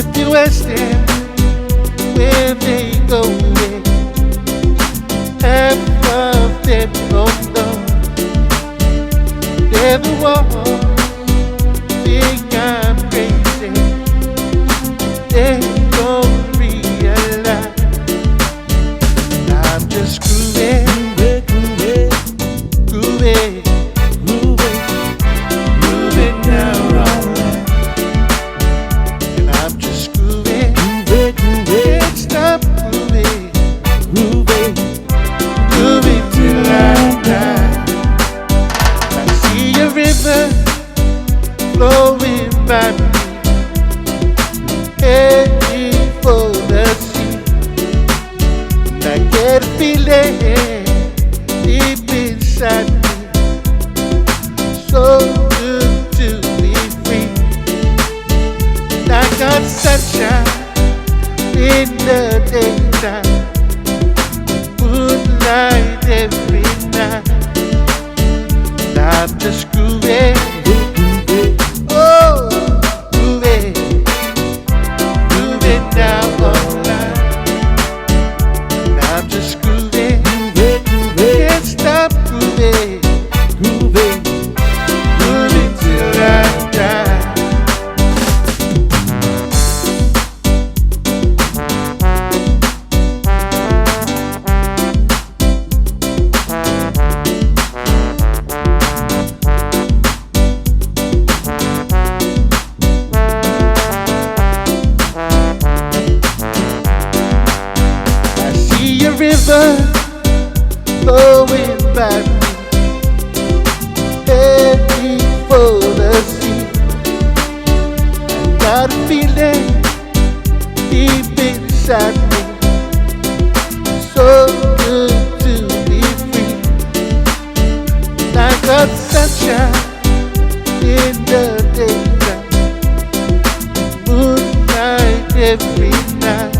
If you ask them where they going, half of them don't know. They're the ones think I'm crazy. They don't realize I'm just grooving, grooving, grooving down all night. And I'm just grooving, can't stop grooving, grooving till I die. I see a river flowing by me, heading for the sea. And I get a feeling deep inside me, so good to be free. And I got sunshine in the daytime, moonlight every night. And I'm just grooving, oh, grooving, grooving down all night. And I'm just grooving, can't stop grooving, grooving till I die. I see a river flowing by me, heading for the sea. I got a feeling deep inside me, so good to be free. And I got sunshine in the daytime, moonlight every night.